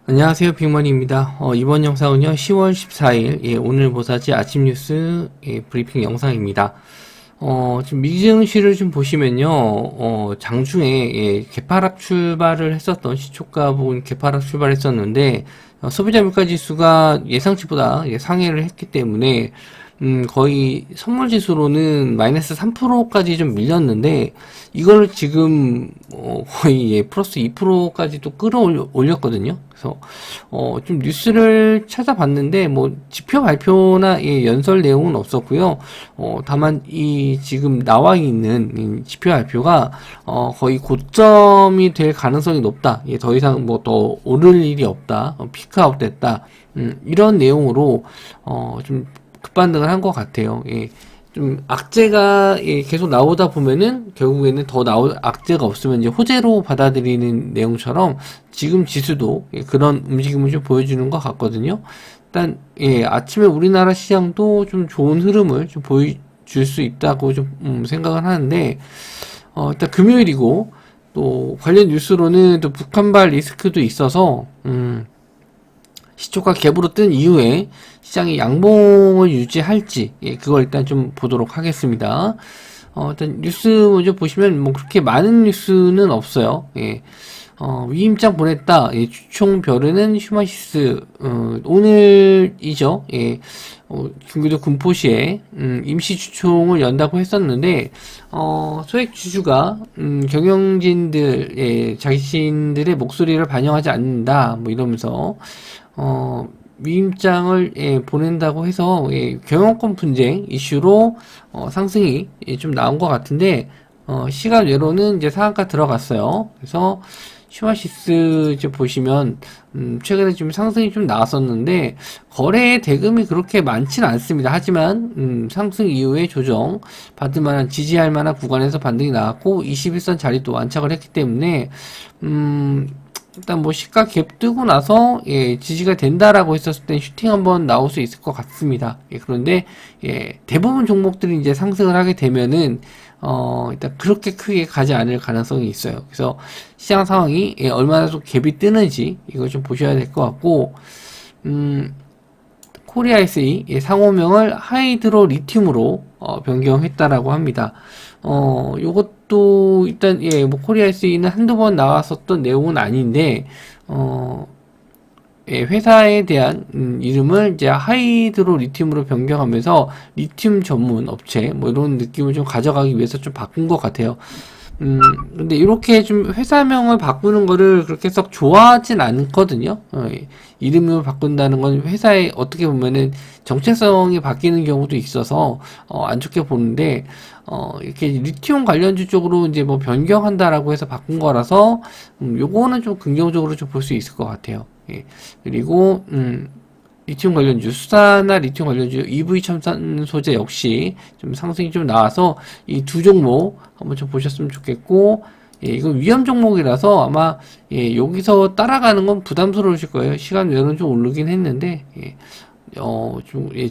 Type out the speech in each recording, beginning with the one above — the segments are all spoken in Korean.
안녕하세요, 빅머니입니다. 이번 영상은요, 10월 14일, 오늘 모사지 아침 뉴스, 브리핑 영상입니다. 지금 미증시를 좀 보시면요, 장중에, 개파락 출발을 했었던 시초가 부분 개파락 출발했었는데, 소비자 물가 지수가 예상치보다 상회를 했기 때문에, 거의 선물 지수로는 마이너스 3%까지 좀 밀렸는데, 이걸 지금, 거의 플러스 2%까지 또 끌어올렸거든요. 그래서, 좀 뉴스를 찾아봤는데, 뭐, 지표 발표나 연설 내용은 없었고요. 다만, 이 지금 나와 있는 이 지표 발표가, 거의 고점이 될 가능성이 높다. 더 이상 뭐 더 오를 일이 없다. 피크아웃 됐다. 이런 내용으로, 좀 급반등을 한 것 같아요. 좀 악재가 계속 나오다 보면은 결국에는 더 악재가 없으면 이제 호재로 받아들이는 내용처럼 지금 지수도 그런 움직임을 좀 보여주는 것 같거든요. 일단 아침에 우리나라 시장도 좀 좋은 흐름을 좀 보여줄 수 있다고 좀 생각을 하는데 일단 금요일이고 또 관련 뉴스로는 또 북한발 리스크도 있어서 시초가 갭으로 뜬 이후에 시장이 양봉을 유지할지 그걸 일단 좀 보도록 하겠습니다. 일단 뉴스 먼저 보시면 뭐 그렇게 많은 뉴스는 없어요. 위임장 보냈다. 주총 벼르는 휴마시스 오늘이죠. 경기도 군포시에 임시 주총을 연다고 했었는데 소액 주주가 경영진들 자신들의 목소리를 반영하지 않는다. 뭐 이러면서 위임장을 보낸다고 해서 경영권 분쟁 이슈로 상승이 좀 나온 것 같은데 시간 외로는 이제 상한가 들어갔어요. 그래서 슈마시스 이제 보시면 최근에 좀 상승이 좀 나왔었는데 거래 대금이 그렇게 많지는 않습니다. 하지만 상승 이후에 조정 받을 만한 지지할 만한 구간에서 반등이 나왔고 21선 자리도 완착을 했기 때문에 일단 뭐 시가 갭 뜨고 나서 지지가 된다라고 했었을 땐 슈팅 한번 나올 수 있을 것 같습니다. 그런데 대부분 종목들이 이제 상승을 하게 되면은 일단 그렇게 크게 가지 않을 가능성이 있어요. 그래서 시장 상황이 얼마나 좀 갭이 뜨는지 이걸 좀 보셔야 될 것 같고 코리아에스이 상호명을 하이드로 리튬으로 변경했다라고 합니다. 요것도 일단 뭐 코리아에스이는 한두 번 나왔었던 내용은 아닌데 회사에 대한 이름을 이제 하이드로 리튬으로 변경하면서 리튬 전문 업체 뭐 이런 느낌을 좀 가져가기 위해서 좀 바꾼 것 같아요. 근데 이렇게 좀 회사명을 바꾸는 거를 그렇게 썩 좋아하진 않거든요. 이름을 바꾼다는 건 회사에 어떻게 보면은 정체성이 바뀌는 경우도 있어서, 안 좋게 보는데, 이렇게 리튬 관련주 쪽으로 이제 뭐 변경한다라고 해서 바꾼 거라서, 요거는 좀 긍정적으로 좀 볼 수 있을 것 같아요. 그리고, 리튬 관련주, 수사나 리튬 관련주, EV 첨단 소재 역시 좀 상승이 좀 나와서 이 두 종목 한번 좀 보셨으면 좋겠고, 이건 위험 종목이라서 아마, 여기서 따라가는 건 부담스러우실 거예요. 시간 외로는 좀 오르긴 했는데,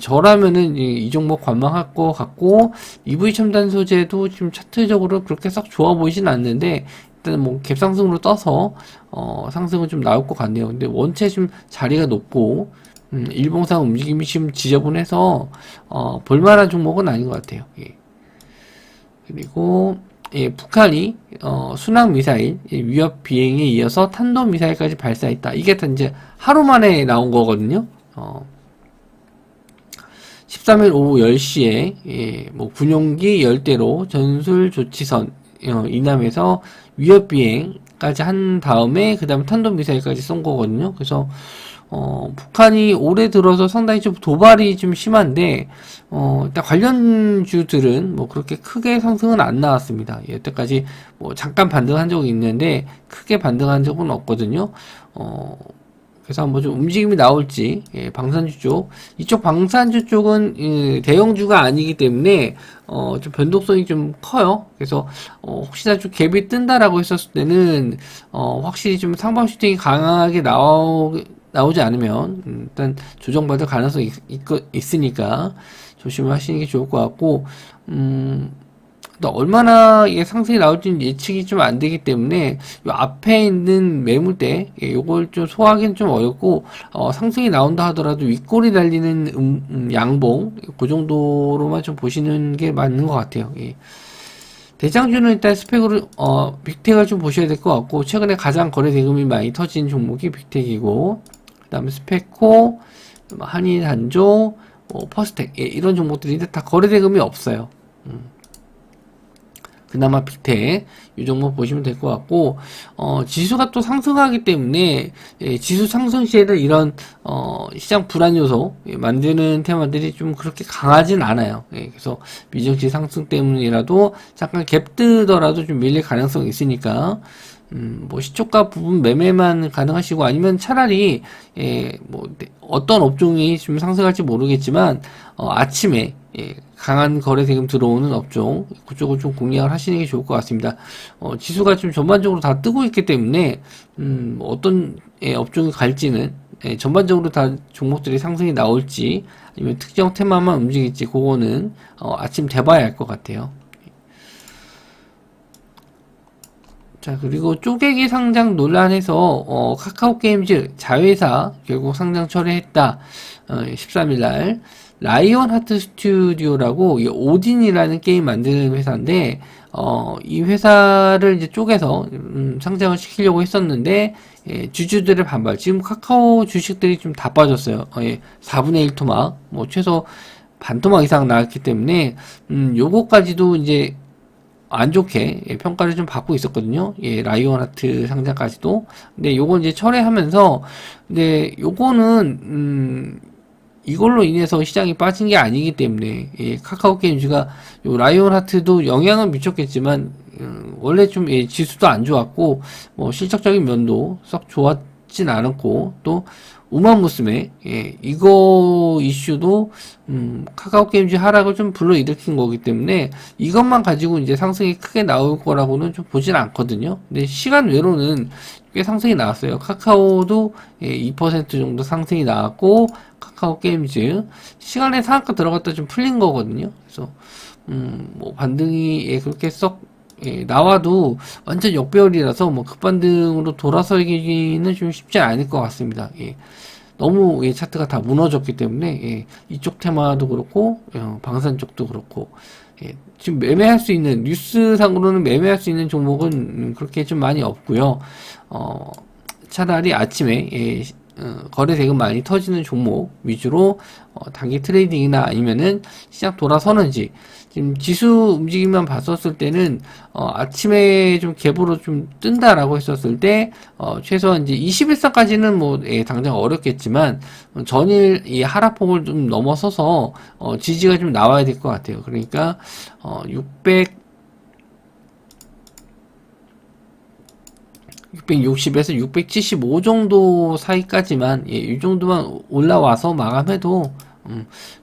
저라면은 이 종목 관망할 것 같고, EV 첨단 소재도 지금 차트적으로 그렇게 썩 좋아 보이진 않는데, 일단 뭐 갭상승으로 떠서, 상승은 좀 나올 것 같네요. 근데 원체 좀 자리가 높고, 일봉상 움직임이 지금 지저분해서 볼만한 종목은 아닌 것 같아요. 그리고 북한이 순항 미사일 위협 비행에 이어서 탄도 미사일까지 발사했다. 이게 다 이제 하루 만에 나온 거거든요. 13일 오후 10시에 뭐 군용기 10대로 전술 조치선 이남에서 위협 비행까지 한 다음에 그 다음에 탄도 미사일까지 쏜 거거든요. 그래서 북한이 올해 들어서 상당히 좀 도발이 좀 심한데, 일단 관련주들은 뭐 그렇게 크게 상승은 안 나왔습니다. 여태까지 뭐 잠깐 반등한 적이 있는데, 크게 반등한 적은 없거든요. 그래서 한번 좀 움직임이 나올지, 방산주 쪽. 이쪽 방산주 쪽은, 대형주가 아니기 때문에, 좀 변동성이 좀 커요. 그래서, 혹시나 좀 갭이 뜬다라고 했었을 때는, 확실히 좀 상방 슈팅이 강하게 나오지 않으면 일단 조정받을 가능성이 있으니까 조심을 하시는 게 좋을 것 같고 일단 근데 얼마나 상승이 나올지는 예측이 좀 안 되기 때문에 요 앞에 있는 매물대 요걸 좀 소화하기는 좀 어렵고 상승이 나온다 하더라도 윗골이 달리는 양봉 그 정도로만 좀 보시는 게 맞는 것 같아요. 예. 대장주는 일단 스펙으로 빅텍을 좀 보셔야 될 것 같고 최근에 가장 거래 대금이 많이 터진 종목이 빅텍이고 그 다음에 스펙코, 한일단조, 퍼스텍 이런 종목들인데 다 거래 대금이 없어요. 그나마 빅텍 이 종목 보시면 될 것 같고 지수가 또 상승하기 때문에 지수 상승 시에는 이런 시장 불안 요소 만드는 테마들이 좀 그렇게 강하진 않아요. 그래서 미증시 상승 때문이라도 잠깐 갭 뜨더라도 좀 밀릴 가능성이 있으니까 뭐 시초가 부분 매매만 가능하시고 아니면 차라리 뭐 어떤 업종이 좀 상승할지 모르겠지만 아침에 강한 거래 대금 들어오는 업종 그쪽을 좀 공략을 하시는 게 좋을 것 같습니다. 지수가 좀 전반적으로 다 뜨고 있기 때문에 어떤 업종이 갈지는 전반적으로 다 종목들이 상승이 나올지 아니면 특정 테마만 움직일지 그거는 아침 돼봐야 할 것 같아요. 자, 그리고 쪼개기 상장 논란에서 카카오 게임즈 자회사 결국 상장 철회했다. 13일날 라이온 하트 스튜디오라고 이 오딘이라는 게임 만드는 회사인데 이 회사를 이제 쪼개서 상장을 시키려고 했었는데 주주들의 반발. 지금 카카오 주식들이 좀 다 빠졌어요. 4분의 1 토막, 뭐 최소 반 토막 이상 나왔기 때문에 요거까지도 이제 안 좋게 평가를 좀 받고 있었거든요. 라이온 하트 상장까지도. 근데 요건 이제 철회하면서 근데 요거는 이걸로 인해서 시장이 빠진 게 아니기 때문에 카카오 게임즈가 요 라이온 하트도 영향은 미쳤겠지만 원래 좀 지수도 안 좋았고 뭐 실적적인 면도 썩 좋았진 않았고 또 우마무스메 이거 이슈도 카카오 게임즈 하락을 좀 불러일으킨 거기 때문에 이것만 가지고 이제 상승이 크게 나올 거라고는 좀 보진 않거든요. 근데 시간 외로는 꽤 상승이 나왔어요. 카카오도 2% 정도 상승이 나왔고 카카오 게임즈 시간에 상한가 들어갔다 좀 풀린 거거든요. 그래서 뭐 반등이 그렇게 썩 나와도 완전 역배열이라서 뭐 급반등으로 돌아서기는 좀 쉽지 않을 것 같습니다. 너무 차트가 다 무너졌기 때문에 이쪽 테마도 그렇고 방산 쪽도 그렇고 지금 매매할 수 있는 뉴스상으로는 매매할 수 있는 종목은 그렇게 좀 많이 없고요. 차라리 아침에 거래 대금 많이 터지는 종목 위주로 단기 트레이딩이나 아니면은 시장 돌아서는지 지금 지수 움직임만 봤었을 때는 아침에 좀 갭으로 좀 뜬다라고 했었을 때 최소한 이제 21선까지는 뭐 당장 어렵겠지만 전일 이 하락폭을 좀 넘어서서 지지가 좀 나와야 될 것 같아요. 그러니까 660에서 675 정도 사이까지만 이 정도만 올라와서 마감해도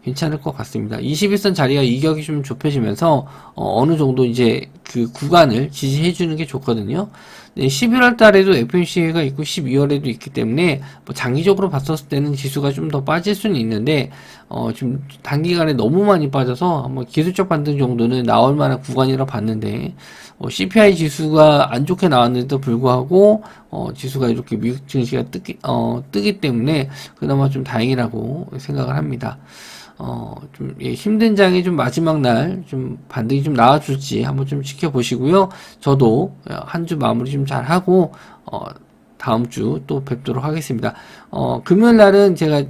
괜찮을 것 같습니다. 21선 자리가 이격이 좀 좁혀지면서 어느 정도 이제 그 구간을 지지해 주는 게 좋거든요. 네, 11월 달에도 FOMC가 있고 12월에도 있기 때문에 뭐 장기적으로 봤었을 때는 지수가 좀 더 빠질 수는 있는데 지금 단기간에 너무 많이 빠져서 한번 기술적 반등 정도는 나올 만한 구간이라 봤는데 CPI 지수가 안 좋게 나왔는데도 불구하고 지수가 이렇게 미국 증시가 뜨기 때문에 그나마 좀 다행이라고 생각을 합니다. 좀 힘든 장에 좀 마지막 날 좀 반등이 좀 나와줄지 한번 좀 지켜보시고요. 저도 한 주 마무리 좀 잘 하고 다음 주 또 뵙도록 하겠습니다. 금요일 날은 제가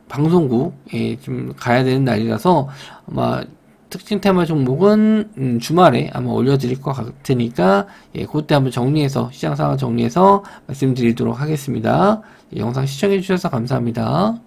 방송국에 좀 가야 되는 날이라서 아마 특징 테마 종목은 주말에 아마 올려드릴 것 같으니까 그때 한번 정리해서 시장 상황 정리해서 말씀드리도록 하겠습니다. 영상 시청해 주셔서 감사합니다.